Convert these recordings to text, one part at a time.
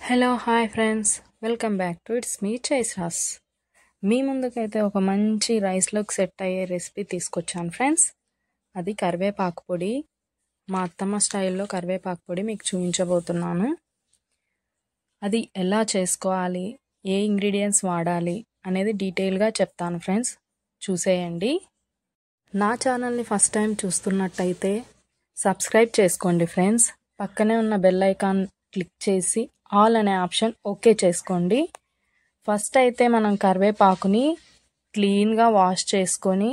Hello hi friends, welcome back to it's me చైసాస్. మీ ముందుకైతే ఒక మంచి రైస్లోకి సెట్ అయ్యే రెసిపీ తీసుకొచ్చాను ఫ్రెండ్స్. అది కరివేపాకు పొడి. మా అత్తమ్మ స్టైల్లో కరివేపాకు పొడి మీకు చూపించబోతున్నాను. అది ఎలా చేసుకోవాలి, ఏ ఇంగ్రీడియంట్స్ వాడాలి అనేది డీటెయిల్గా చెప్తాను ఫ్రెండ్స్. చూసేయండి. నా ఛానల్ని ఫస్ట్ టైం చూస్తున్నట్టయితే సబ్స్క్రైబ్ చేసుకోండి ఫ్రెండ్స్. పక్కనే ఉన్న బెల్ ఐకాన్ క్లిక్ చేసి ఆల్ అనే ఆప్షన్ ఓకే చేసుకోండి. ఫస్ట్ అయితే మనం కరివేపాకుని క్లీన్గా వాష్ చేసుకొని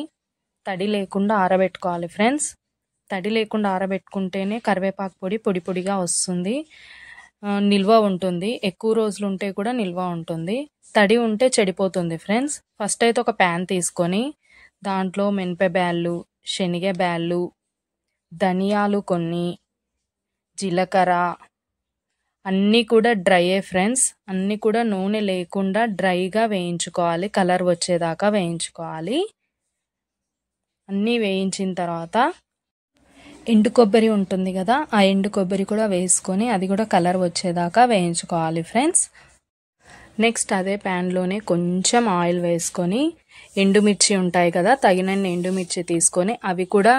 తడి లేకుండా ఆరబెట్టుకోవాలి ఫ్రెండ్స్. తడి లేకుండా ఆరబెట్టుకుంటేనే కరివేపాకు పొడి పొడి పొడిగా వస్తుంది, నిల్వ ఉంటుంది. ఎక్కువ రోజులు ఉంటే కూడా నిల్వ ఉంటుంది. తడి ఉంటే చెడిపోతుంది ఫ్రెండ్స్. ఫస్ట్ అయితే ఒక ప్యాన్ తీసుకొని దాంట్లో మినపబ్యాళ్ళు, శనగ బ్యాళ్ళు, ధనియాలు కొన్ని, జీలకర్ర అన్నీ కూడా డ్రైయే ఫ్రెండ్స్. అన్నీ కూడా నూనె లేకుండా డ్రైగా వేయించుకోవాలి, కలర్ వచ్చేదాకా వేయించుకోవాలి. అన్నీ వేయించిన తర్వాత ఎండు కొబ్బరి ఉంటుంది కదా, ఆ ఎండు కొబ్బరి కూడా వేసుకొని అది కూడా కలర్ వచ్చేదాకా వేయించుకోవాలి ఫ్రెండ్స్. నెక్స్ట్ అదే ప్యాన్లోనే కొంచెం ఆయిల్ వేసుకొని ఎండుమిర్చి ఉంటాయి కదా, తగినన్ని ఎండుమిర్చి తీసుకొని అవి కూడా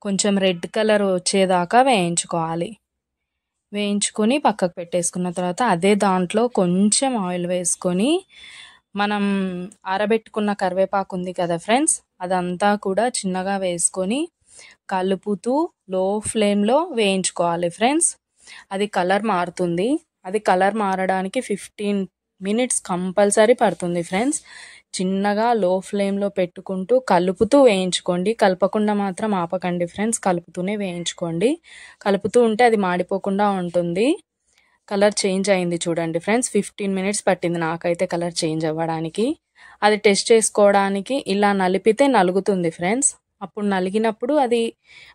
కొంచెం రెడ్ కలర్ వచ్చేదాకా వేయించుకోవాలి. వేయించుకొని పక్కకు పెట్టేసుకున్న తర్వాత అదే దాంట్లో కొంచెం ఆయిల్ వేసుకొని మనం ఆరబెట్టుకున్న కరివేపాకు ఉంది కదా ఫ్రెండ్స్, అదంతా కూడా చిన్నగా వేసుకొని కలుపుతూ లో ఫ్లేమ్లో వేయించుకోవాలి ఫ్రెండ్స్. అది కలర్ మారుతుంది. అది కలర్ మారడానికి 15 minutes కంపల్సరీ పడుతుంది ఫ్రెండ్స్. చిన్నగా లో ఫ్లేమ్లో పెట్టుకుంటూ కలుపుతూ వేయించుకోండి. కలపకుండా మాత్రం ఆపకండి ఫ్రెండ్స్, కలుపుతూనే వేయించుకోండి. కలుపుతూ ఉంటే అది మాడిపోకుండా ఉంటుంది. కలర్ చేంజ్ అయింది చూడండి ఫ్రెండ్స్. 15 minutes పట్టింది నాకైతే కలర్ చేంజ్ అవ్వడానికి. అది టెస్ట్ చేసుకోవడానికి ఇలా నలిపితే నలుగుతుంది ఫ్రెండ్స్. అప్పుడు నలిగినప్పుడు అది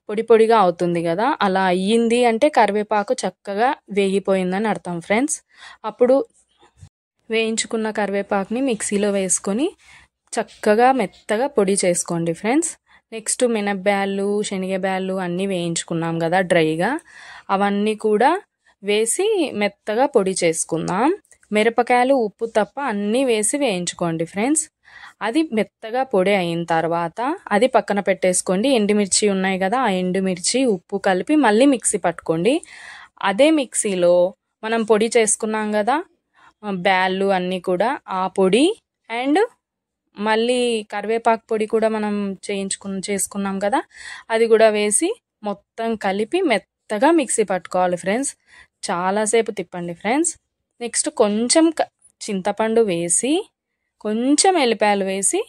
పొడి పొడిగా అవుతుంది కదా, అలా అయ్యింది అంటే కరివేపాకు చక్కగా వేగిపోయిందని అర్థం ఫ్రెండ్స్. అప్పుడు వేయించుకున్న కరివేపాకుని మిక్సీలో వేసుకొని చక్కగా మెత్తగా పొడి చేసుకోండి ఫ్రెండ్స్. నెక్స్ట్ మినపబ్యాళ్ళు, శనగబ్యాళ్ళు అన్నీ వేయించుకున్నాం కదా డ్రైగా, అవన్నీ కూడా వేసి మెత్తగా పొడి చేసుకుందాం. మిరపకాయలు, ఉప్పు తప్ప అన్నీ వేసి వేయించుకోండి ఫ్రెండ్స్. అది మెత్తగా పొడి అయిన తర్వాత అది పక్కన పెట్టేసుకోండి. ఎండుమిర్చి ఉన్నాయి కదా, ఆ ఎండుమిర్చి, ఉప్పు కలిపి మళ్ళీ మిక్సీ పట్టుకోండి. అదే మిక్సీలో మనం పొడి చేసుకున్నాం కదా బ్యాళ్ళు అన్నీ కూడా, ఆ పొడి అండ్ మళ్ళీ కరివేపాకు పొడి కూడా మనం చేసుకున్నాం కదా, అది కూడా వేసి మొత్తం కలిపి మెత్తగా మిక్సీ పట్టుకోవాలి ఫ్రెండ్స్. చాలాసేపు తిప్పండి ఫ్రెండ్స్. నెక్స్ట్ కొంచెం చింతపండు వేసి కొంచెం ఎల్లిపాయలు వేసి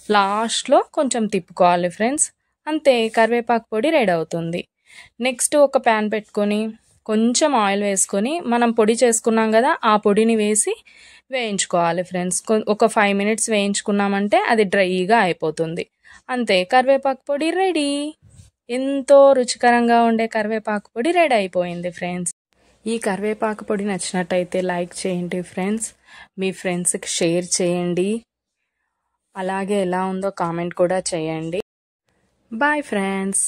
లాస్ట్లో కొంచెం తిప్పుకోవాలి ఫ్రెండ్స్. అంతే, కరివేపాకు పొడి రెడీ అవుతుంది. నెక్స్ట్ ఒక ప్యాన్ పెట్టుకొని కొంచెం ఆయిల్ వేసుకొని మనం పొడి చేసుకున్నాం కదా, ఆ పొడిని వేసి వేయించుకోవాలి ఫ్రెండ్స్. ఒక 5 minutes వేయించుకున్నామంటే అది డ్రైగా అయిపోతుంది. అంతే, కరివేపాకు పొడి రెడీ. ఎంతో రుచికరంగా ఉండే కరివేపాకు పొడి రెడీ అయిపోయింది ఫ్రెండ్స్. ఈ కరివేపాకు పొడి నచ్చినట్టయితే లైక్ చేయండి ఫ్రెండ్స్, మీ ఫ్రెండ్స్కి షేర్ చేయండి. అలాగే ఎలా ఉందో కామెంట్ కూడా చేయండి. Bye friends.